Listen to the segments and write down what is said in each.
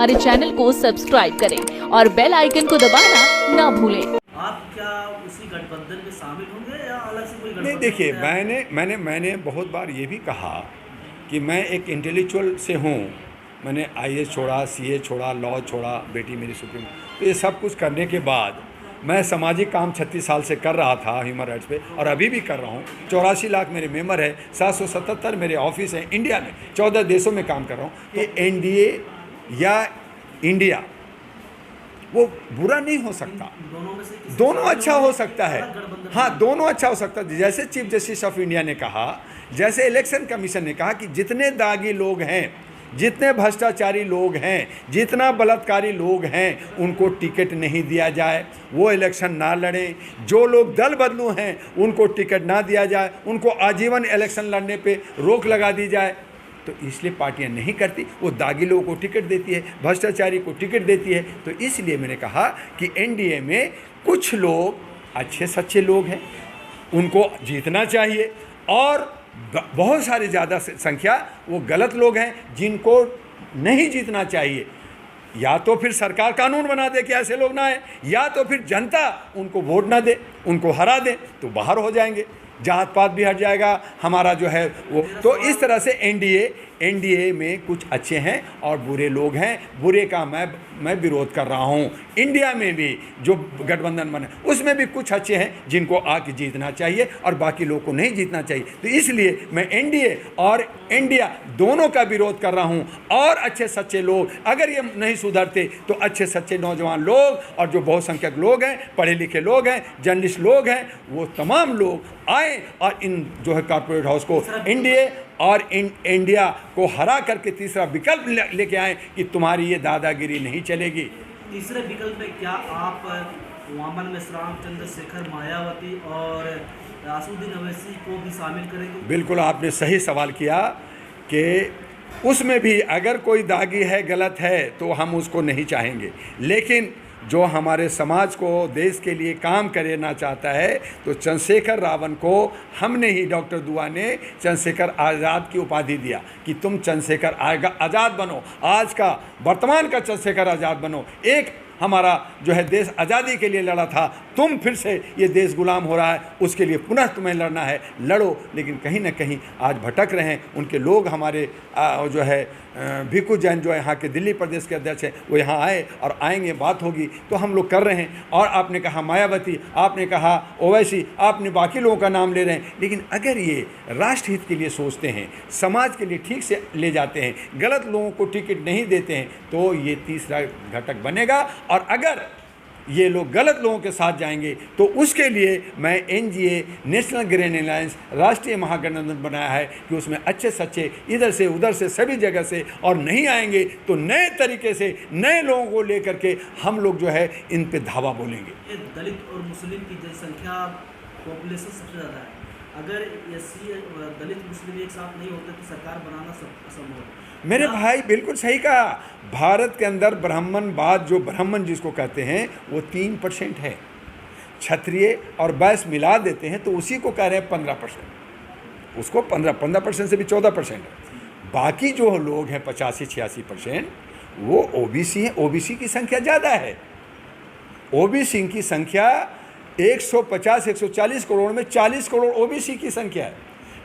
हमारे चैनल को सब्सक्राइब करें और बेल आइकन को दबाना ना भूलें। आप क्या उसी गठबंधन में शामिल होंगे या अलग से कोई नहीं, गठबंधन? देखिए, मैंने बहुत बार ये भी कहा कि मैं एक इंटेलेक्चुअल से हूँ। मैंने आईएएस छोड़ा, सीए छोड़ा, लॉ छोड़ा, बेटी मेरी सुप्रीम। तो ये सब कुछ करने के बाद मैं सामाजिक काम 36 साल से कर रहा था ह्यूमन राइट्स पे, और अभी भी कर रहा हूँ। 84 लाख मेरे मेंबर है, 777 मेरे ऑफिस हैं इंडिया में, 14 देशों में काम कर रहा हूँ। ये एनडीए या इंडिया वो बुरा नहीं हो सकता, दोनों में से किसी दोनों शामिल अच्छा होंगे हो सकता है। या गठबंधन हाँ, में? दोनों अच्छा हो सकता है। जैसे चीफ जस्टिस ऑफ इंडिया ने कहा, जैसे इलेक्शन कमीशन ने कहा कि जितने दागी लोग हैं, जितने भ्रष्टाचारी लोग हैं, जितना बलात्कारी लोग हैं, उनको टिकट नहीं दिया जाए, वो इलेक्शन ना लड़ें। जो लोग दल बदलू हैं उनको टिकट ना दिया जाए, उनको आजीवन इलेक्शन लड़ने पे रोक लगा दी जाए। तो इसलिए पार्टियां नहीं करती, वो दागी लोगों को टिकट देती है, भ्रष्टाचारी को टिकट देती है। तो इसलिए मैंने कहा कि एनडीए में कुछ लोग अच्छे सच्चे लोग हैं, उनको जीतना चाहिए, और बहुत सारी ज़्यादा संख्या वो गलत लोग हैं जिनको नहीं जीतना चाहिए। या तो फिर सरकार कानून बना दे कि ऐसे लोग ना आए, या तो फिर जनता उनको वोट ना दे, उनको हरा दे, तो बाहर हो जाएंगे, जात पात भी हट जाएगा हमारा जो है वो। तो इस तरह से एनडीए में कुछ अच्छे हैं और बुरे लोग हैं। बुरे का मैं विरोध कर रहा हूँ। इंडिया में भी जो गठबंधन बने उसमें भी कुछ अच्छे हैं जिनको आके जीतना चाहिए और बाकी लोग को नहीं जीतना चाहिए। तो इसलिए मैं एनडीए और इंडिया दोनों का विरोध कर रहा हूँ। और अच्छे सच्चे लोग अगर ये नहीं सुधरते तो अच्छे सच्चे नौजवान लोग और जो बहुसंख्यक लोग हैं, पढ़े लिखे लोग हैं, जर्नलिस्ट लोग हैं, वो तमाम लोग आए और इन जो है कॉर्पोरेट हाउस को एनडीए और इंडिया को हरा करके तीसरा विकल्प लेके आए कि तुम्हारी ये दादागिरी नहीं चलेगी। तीसरे विकल्प में क्या आप वामन मिश्राम, चंद्रशेखर, मायावती और असादुद्दीन ओवैसी को भी शामिल करेंगे? बिल्कुल, आपने सही सवाल किया कि उसमें भी अगर कोई दागी है, गलत है, तो हम उसको नहीं चाहेंगे। लेकिन जो हमारे समाज को, देश के लिए काम करना चाहता है, तो चंद्रशेखर रावण को हमने ही, डॉक्टर दुआ ने चंद्रशेखर आज़ाद की उपाधि दिया कि तुम चंद्रशेखर आज़ाद बनो, आज का वर्तमान का चंद्रशेखर आज़ाद बनो। एक हमारा जो है देश आज़ादी के लिए लड़ा था, तुम फिर से ये देश गुलाम हो रहा है, उसके लिए पुनः तुम्हें लड़ना है, लड़ो। लेकिन कहीं ना कहीं आज भटक रहे हैं उनके लोग। हमारे जो है भिक्खू जैन जो है यहाँ के दिल्ली प्रदेश के अध्यक्ष हैं, वो यहाँ आए और आएंगे, बात होगी, तो हम लोग कर रहे हैं। और आपने कहा मायावती, आपने कहा ओवैसी, आपने बाकी लोगों का नाम ले रहे हैं। लेकिन अगर ये राष्ट्रहित के लिए सोचते हैं, समाज के लिए ठीक से ले जाते हैं, गलत लोगों को टिकट नहीं देते हैं, तो ये तीसरा घटक बनेगा। और अगर ये लोग गलत लोगों के साथ जाएंगे तो उसके लिए मैं एनजीए, नेशनल ग्रीन अलायंस, राष्ट्रीय महागठबंधन बनाया है कि उसमें अच्छे सच्चे इधर से उधर से सभी जगह से, और नहीं आएंगे तो नए तरीके से नए लोगों को लेकर के हम लोग जो है इन पे धावा बोलेंगे। ये दलित और मुस्लिम की जनसंख्या, पॉपुलेशन सबसे ज़्यादा है। अगर एससी, दलित, मुस्लिम एक साथ नहीं होते तो सरकार बनाना असंभव है। मेरे भाई बिल्कुल सही कहा। भारत के अंदर ब्राह्मणवाद, जो ब्राह्मण जिसको कहते हैं, वो 3% है। क्षत्रिय और वैश्य मिला देते हैं तो उसी को कह रहे हैं 15%। उसको 15% से भी 14% है। बाकी जो लोग हैं 85-86%, वो ओबीसी हैं। ओबीसी की संख्या ज़्यादा है। ओबीसी की संख्या 150-140 करोड़ में 40 करोड़ ओबीसी की संख्या है।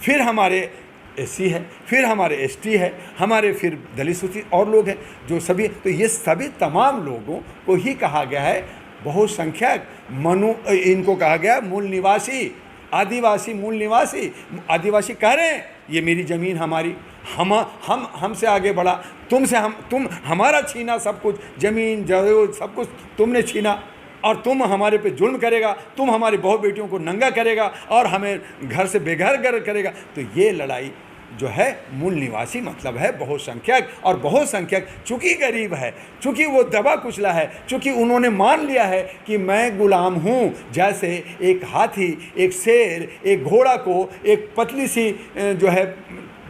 फिर हमारे एससी है, फिर हमारे एसटी है, हमारे फिर दलित सूचित और लोग हैं जो सभी। तो ये सभी तमाम लोगों को ही कहा गया है बहुसंख्यक। इनको कहा गया मूल निवासी, आदिवासी, मूल निवासी। आदिवासी कह रहे हैं ये मेरी ज़मीन हमारी, हमसे आगे बढ़ा, तुम हमारा छीना सब कुछ, ज़मीन जमीन सब कुछ तुमने छीना, और तुम हमारे पे जुल्म करेगा, तुम हमारी बहू बेटियों को नंगा करेगा और हमें घर से बेघर करेगा। तो ये लड़ाई जो है मूल निवासी मतलब है बहुसंख्यक। और बहुसंख्यक चूँकि गरीब है, चूँकि वो दबा कुचला है, चूँकि उन्होंने मान लिया है कि मैं गुलाम हूँ। जैसे एक हाथी, एक शेर, एक घोड़ा को एक पतली सी जो है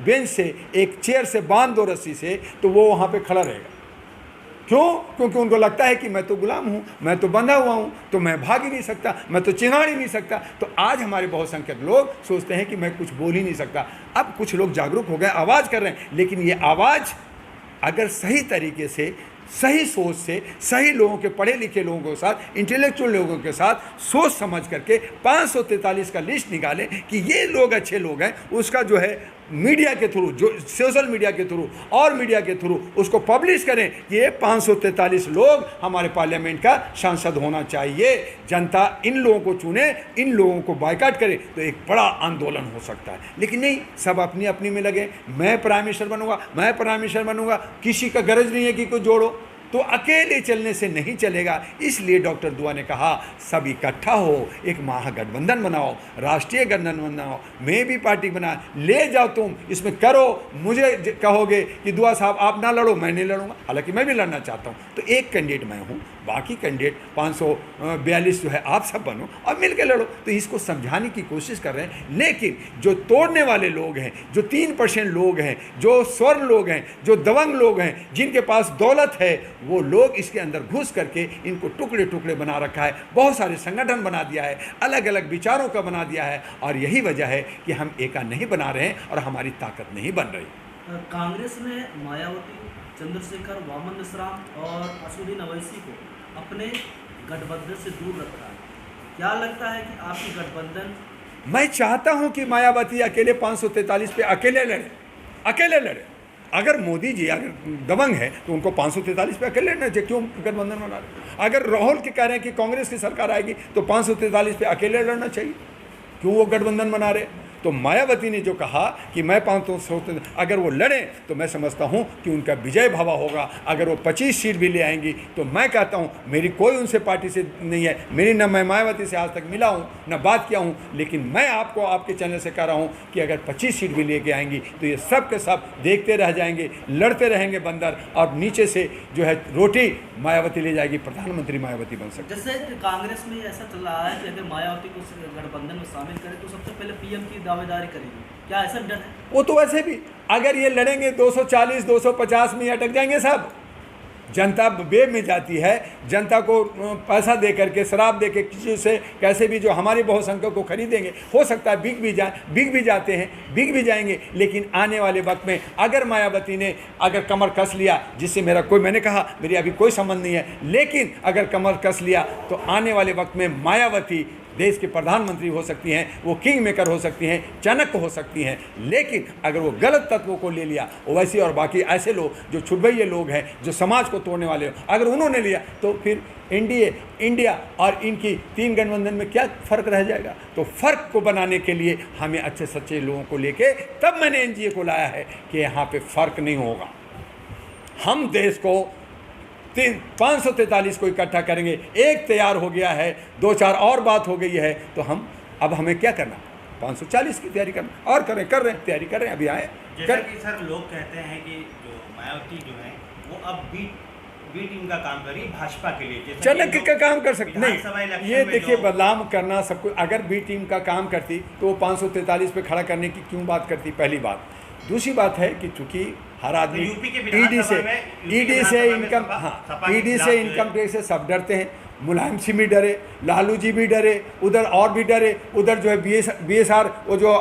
बेंच से, एक चेयर से बांध दो रस्सी से, तो वो वहाँ पे खड़ा रहेगा। क्यों? क्योंकि उनको लगता है कि मैं तो गुलाम हूँ, मैं तो बंधा हुआ हूँ, तो मैं भाग ही नहीं सकता, मैं तो चिंगाड़ ही नहीं सकता। तो आज हमारे बहुसंख्यक लोग सोचते हैं कि मैं कुछ बोल ही नहीं सकता। अब कुछ लोग जागरूक हो गए, आवाज़ कर रहे हैं, लेकिन ये आवाज़ अगर सही तरीके से सही सोच से, सही लोगों के, पढ़े लिखे लोगों के साथ, इंटेलेक्चुअल लोगों के साथ सोच समझ करके 543 का लिस्ट निकालें कि ये लोग अच्छे लोग हैं, उसका जो है मीडिया के थ्रू, जो सोशल मीडिया के थ्रू और मीडिया के थ्रू उसको पब्लिश करें कि ये 543 लोग हमारे पार्लियामेंट का सांसद होना चाहिए। जनता इन लोगों को चुने, इन लोगों को बायकॉट करे तो एक बड़ा आंदोलन हो सकता है। लेकिन नहीं, सब अपनी अपनी में लगे, मैं प्राइम मिनिस्टर बनूंगा, मैं प्राइम मिनिस्टर बनूंगा, किसी का गरज नहीं है कि कोई जोड़ो, तो अकेले चलने से नहीं चलेगा। इसलिए डॉक्टर दुआ ने कहा सब इकट्ठा हो, एक महागठबंधन बनाओ, राष्ट्रीय गठबंधन बनाओ, मैं भी पार्टी बना ले जाओ, तुम इसमें करो। मुझे कहोगे कि दुआ साहब आप ना लड़ो, मैं नहीं लड़ूंगा, हालांकि मैं भी लड़ना चाहता हूँ, तो एक कैंडिडेट मैं हूँ, बाकी कैंडिडेट 542 जो है आप सब बनो और मिल के लड़ो। तो इसको समझाने की कोशिश कर रहे हैं। लेकिन जो तोड़ने वाले लोग हैं, जो 3% लोग हैं, जो स्वर्ण लोग हैं, जो दबंग लोग हैं, जिनके पास दौलत है, वो लोग इसके अंदर घुस करके इनको टुकड़े टुकड़े बना रखा है, बहुत सारे संगठन बना दिया है, अलग अलग विचारों का बना दिया है। और यही वजह है कि हम एका नहीं बना रहे हैं और हमारी ताकत नहीं बन रही। कांग्रेस ने मायावती, चंद्रशेखर, वामन निशराम और असदुद्दीन अवैसी को अपने गठबंधन से दूर रखा है। क्या लगता है कि आपकी गठबंधन? मैं चाहता हूं कि मायावती अकेले 543 पे अकेले लड़े। अगर मोदी जी अगर दबंग है तो उनको 543 पे अकेले लड़ना चाहिए, क्यों गठबंधन बना रहे? अगर राहुल के कह रहे हैं कि कांग्रेस की सरकार आएगी तो 543 पे अकेले लड़ना चाहिए, क्यों वो गठबंधन बना रहे? तो मायावती ने जो कहा कि मैं 500, अगर वो लड़ें तो मैं समझता हूं कि उनका विजय भवा होगा। अगर वो 25 सीट भी ले आएंगी तो मैं कहता हूं, मेरी कोई उनसे पार्टी से नहीं है, मेरी न मैं मायावती से आज तक मिला हूं न बात किया हूं, लेकिन मैं आपको आपके चैनल से कह रहा हूं कि अगर 25 सीट भी लेके आएंगी तो ये सब के सब देखते रह जाएंगे, लड़ते रहेंगे बंदर, और नीचे से जो है रोटी मायावती ले जाएगी, प्रधानमंत्री मायावती बन सकती है। जैसे कांग्रेस में ऐसा चल रहा है कि अगर मायावती को गठबंधन में शामिल करें तो सबसे पहले पीएम की दावेदारी करेगी, क्या ऐसा डर है? वो तो वैसे भी अगर ये लड़ेंगे 240 250 में अटक जाएंगे सब। जनता बेब में जाती है, जनता को पैसा दे करके, शराब दे के, किसी से कैसे भी जो हमारे बहुसंख्यक को खरीदेंगे, हो सकता है बिक भी जाते हैं, बिक भी जाएंगे। लेकिन आने वाले वक्त में अगर मायावती ने अगर कमर कस लिया, जिससे मैंने कहा मेरी अभी कोई संबंध नहीं है, लेकिन अगर कमर कस लिया तो आने वाले वक्त में मायावती देश के प्रधानमंत्री हो सकती हैं, वो किंग मेकर हो सकती हैं, चाणक्य हो सकती हैं। लेकिन अगर वो गलत तत्वों को ले लिया, ओवैसी और बाकी ऐसे लोग जो छुटभैये लोग हैं, जो समाज को तोड़ने वाले, अगर उन्होंने लिया तो फिर इंडिया और इनकी 3 गठबंधन में क्या फ़र्क रह जाएगा? तो फ़र्क को बनाने के लिए हमें अच्छे सच्चे लोगों को लेके तब मैंने एनडीए को लाया है कि यहाँ पर फ़र्क नहीं होगा। हम देश को 543 को इकट्ठा करेंगे, एक तैयार हो गया है, 2-4 और बात हो गई है, तो हम अब हमें क्या करना, 540 की तैयारी करना और कर रहे हैं, तैयारी कर रहे हैं, अभी आए जैसा कि सर लोग कहते हैं कि जो मायावती जो है वो अब बी टीम का काम करी भाजपा के लिए, चाणक्य का काम कर सकते नहीं। ये देखिए बदलाव करना सब कुछ, अगर बी टीम का काम करती तो वो 543 पे खड़ा करने की क्यों बात करती, पहली बात। दूसरी बात है कि चूंकि हर आदमी ईडी से इनकम टैक्स से सब डरते हैं, मुलायम सिंह भी डरे, लालू जी भी डरे, उधर और भी डरे, उधर जो है BSR वो जो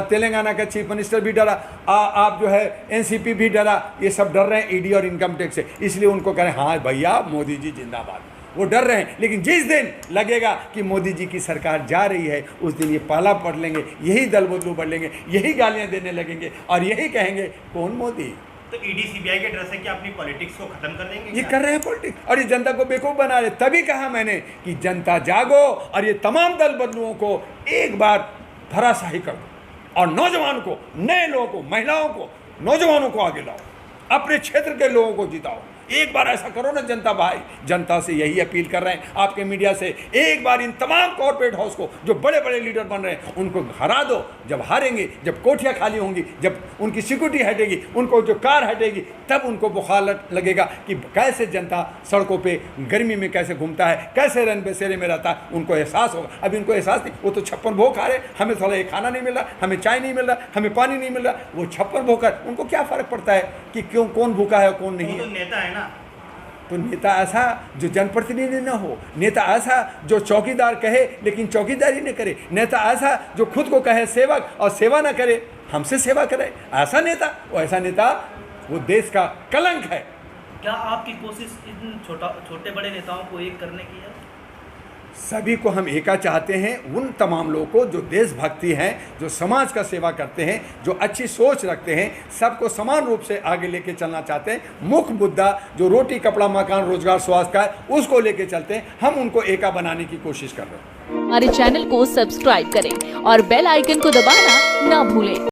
तेलंगाना का चीफ मिनिस्टर भी डरा, आप जो है NCP भी डरा, ये सब डर रहे हैं ईडी और इनकम टैक्स से। इसलिए उनको कह रहे हैं हाँ भैया मोदी जी जिंदाबाद, वो डर रहे हैं। लेकिन जिस दिन लगेगा कि मोदी जी की सरकार जा रही है, उस दिन ये पाला पड़ लेंगे, यही दल बदलू बढ़ लेंगे, यही गालियां देने लगेंगे और यही कहेंगे कौन मोदी। तो ईडी सीबीआई के डर से क्या अपनी पॉलिटिक्स को खत्म कर देंगे? ये कर रहे हैं पॉलिटिक्स, और ये जनता को बेवकूफ़ बना रहे। तभी कहा मैंने कि जनता जागो और ये तमाम दल बदलुओं को एक बार धराशाही कर दो, और नौजवान को, नए लोगों को, महिलाओं को, नौजवानों को आगे लाओ, अपने क्षेत्र के लोगों को जिताओ। एक बार ऐसा करो ना जनता भाई, जनता से यही अपील कर रहे हैं आपके मीडिया से, एक बार इन तमाम कॉर्पोरेट हाउस को जो बड़े बड़े लीडर बन रहे हैं उनको हरा दो। जब हारेंगे, जब कोठियाँ खाली होंगी, जब उनकी सिक्योरिटी हटेगी, उनको जो कार हटेगी, तब उनको बुखार लगेगा कि कैसे जनता सड़कों पे गर्मी में कैसे घूमता है, कैसे रन बसेरे में रहता है, उनको एहसास होगा। अभी उनको एहसास नहीं, वो तो 56 भोग खा रहे, हमें थोड़ा ये खाना नहीं मिल रहा, हमें चाय नहीं मिल रहा, हमें पानी नहीं मिल रहा, वो 56 भोग कर, उनको क्या फ़र्क पड़ता है कि क्यों कौन भूखा है कौन नहीं है? तो नेता है ना, तो नेता ऐसा जो जनप्रतिनिधि न हो, नेता ऐसा जो चौकीदार कहे लेकिन चौकीदारी न करे, नेता ऐसा जो खुद को कहे सेवक और सेवा न करे, हमसे सेवा करे, ऐसा नेता, वो ऐसा नेता वो देश का कलंक है। क्या आपकी कोशिश इन छोटे बड़े नेताओं को एक करने की है? सभी को हम एका चाहते हैं, उन तमाम लोगों को जो देशभक्ति हैं, जो समाज का सेवा करते हैं, जो अच्छी सोच रखते हैं, सबको समान रूप से आगे लेके चलना चाहते हैं। मुख्य मुद्दा जो रोटी कपड़ा मकान रोजगार स्वास्थ्य का है उसको लेके चलते हैं, हम उनको एका बनाने की कोशिश कर रहे हैं। हमारे चैनल को सब्सक्राइब करें और बेल आइकन को दबाना ना भूलें।